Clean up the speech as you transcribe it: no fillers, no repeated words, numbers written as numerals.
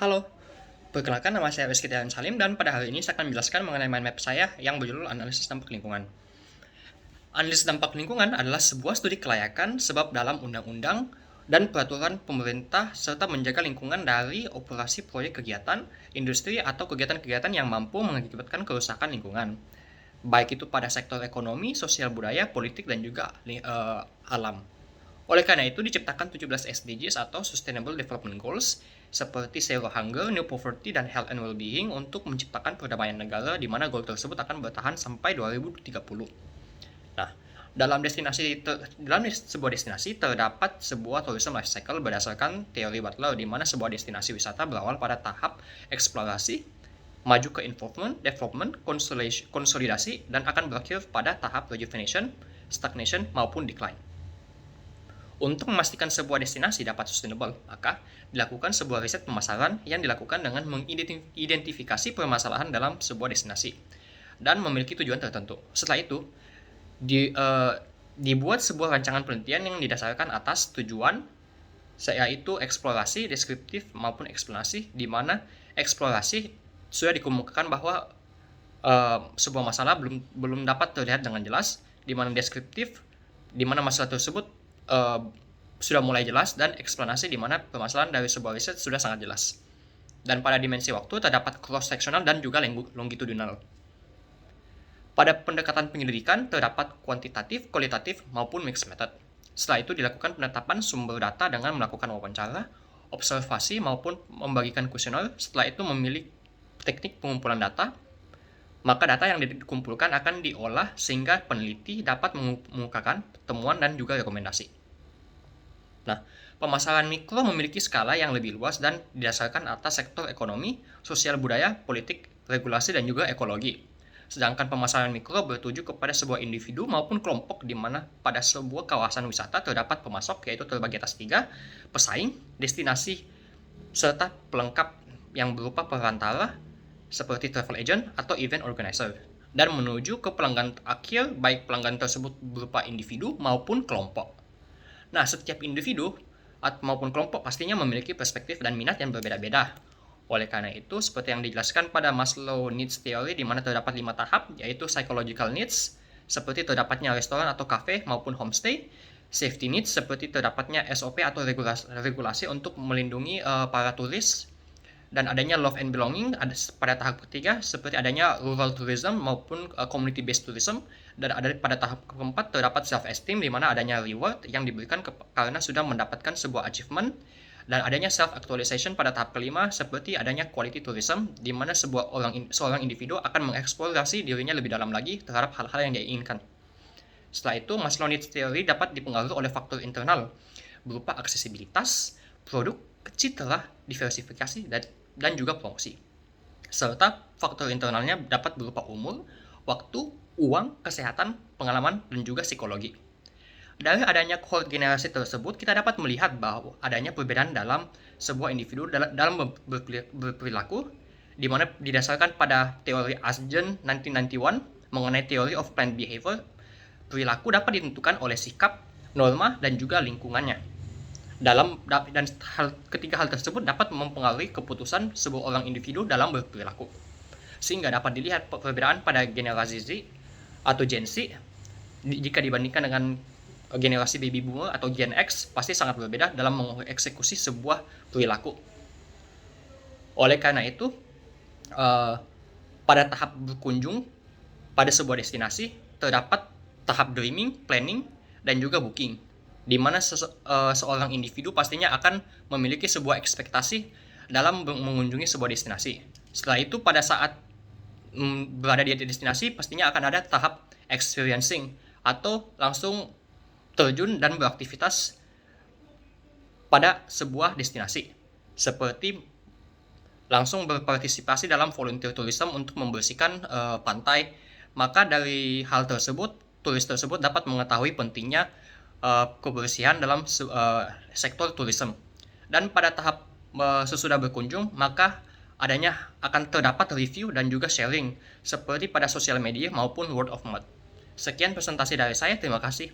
Halo, perkenalkan nama saya Rizky Tiawan Salim dan pada hari ini saya akan menjelaskan mengenai mind map saya yang berjudul Analisis Dampak Lingkungan. Analisis dampak lingkungan adalah sebuah studi kelayakan sebab dalam undang-undang dan peraturan pemerintah serta menjaga lingkungan dari operasi proyek kegiatan, industri atau kegiatan-kegiatan yang mampu mengakibatkan kerusakan lingkungan. Baik itu pada sektor ekonomi, sosial budaya, politik, dan juga alam. Oleh karena itu diciptakan 17 SDGs atau Sustainable Development Goals seperti Zero Hunger, No Poverty, dan Health and Well-being untuk menciptakan perdamaian negara di mana goal tersebut akan bertahan sampai 2030. Nah, dalam sebuah destinasi terdapat sebuah tourism life cycle berdasarkan teori Butler di mana sebuah destinasi wisata berawal pada tahap eksplorasi, maju ke involvement, development, konsolidasi, dan akan berakhir pada tahap rejuvenation, stagnation, maupun decline. Untuk memastikan sebuah destinasi dapat sustainable, maka dilakukan sebuah riset pemasaran yang dilakukan dengan mengidentifikasi permasalahan dalam sebuah destinasi dan memiliki tujuan tertentu. Setelah itu, dibuat sebuah rancangan penelitian yang didasarkan atas tujuan, yaitu eksplorasi, deskriptif, maupun eksplanasi, di mana eksplorasi sudah dikemukakan bahwa sebuah masalah belum dapat terlihat dengan jelas, di mana deskriptif, di mana masalah tersebut sudah mulai jelas, dan eksplanasi di mana permasalahan dari sebuah riset sudah sangat jelas. Dan pada dimensi waktu terdapat cross-sectional dan juga longitudinal. Pada pendekatan penyelidikan terdapat kuantitatif, kualitatif, maupun mixed method. Setelah itu dilakukan penetapan sumber data dengan melakukan wawancara, observasi, maupun membagikan kuesioner. Setelah itu memilih teknik pengumpulan data, maka data yang dikumpulkan akan diolah sehingga peneliti dapat mengemukakan temuan dan juga rekomendasi. Nah, pemasaran mikro memiliki skala yang lebih luas dan didasarkan atas sektor ekonomi, sosial budaya, politik, regulasi, dan juga ekologi. Sedangkan pemasaran mikro bertuju kepada sebuah individu maupun kelompok di mana pada sebuah kawasan wisata terdapat pemasok yaitu terbagi atas 3, pesaing, destinasi, serta pelengkap yang berupa perantara seperti travel agent atau event organizer, dan menuju ke pelanggan akhir baik pelanggan tersebut berupa individu maupun kelompok. Nah, setiap individu maupun kelompok pastinya memiliki perspektif dan minat yang berbeda-beda. Oleh karena itu, seperti yang dijelaskan pada Maslow Needs Theory di mana terdapat 5 tahap, yaitu psychological needs, seperti terdapatnya restoran atau kafe maupun homestay, safety needs, seperti terdapatnya SOP atau regulasi untuk melindungi para turis, dan adanya love and belonging pada tahap ketiga, seperti adanya rural tourism maupun community based tourism, dan ada pada tahap keempat terdapat self esteem di mana adanya reward yang diberikan karena sudah mendapatkan sebuah achievement, dan adanya self actualization pada tahap kelima, seperti adanya quality tourism di mana seorang individu akan mengeksplorasi dirinya lebih dalam lagi terhadap hal-hal yang dia inginkan. Setelah itu, Maslow Needs Theory dapat dipengaruhi oleh faktor internal berupa aksesibilitas, produk, citra, diversifikasi, dan juga promosi. Serta faktor internalnya dapat berupa umur, waktu, uang, kesehatan, pengalaman, dan juga psikologi. Dari adanya cohort generasi tersebut, kita dapat melihat bahwa adanya perbedaan dalam sebuah individu dalam berperilaku, di mana didasarkan pada teori Asgen 1991 mengenai theory of planned behavior. Perilaku dapat ditentukan oleh sikap, norma, dan juga lingkungannya. Ketiga hal tersebut dapat mempengaruhi keputusan sebuah orang individu dalam berperilaku. Sehingga dapat dilihat perbedaan pada generasi Z atau Gen Z jika dibandingkan dengan generasi baby boomer atau Gen X pasti sangat berbeda dalam mengeksekusi sebuah perilaku. Oleh karena itu, pada tahap berkunjung pada sebuah destinasi terdapat tahap dreaming, planning, dan juga booking, di mana seorang individu pastinya akan memiliki sebuah ekspektasi dalam mengunjungi sebuah destinasi. Setelah itu, pada saat berada di destinasi pastinya akan ada tahap experiencing atau langsung terjun dan beraktivitas pada sebuah destinasi, seperti langsung berpartisipasi dalam volunteer tourism untuk membersihkan pantai. Maka dari hal tersebut, turis tersebut dapat mengetahui pentingnya kebersihan dalam sektor tourism. Dan pada tahap sesudah berkunjung, maka akan terdapat review dan juga sharing seperti pada sosial media maupun word of mouth. Sekian presentasi dari saya, terima kasih.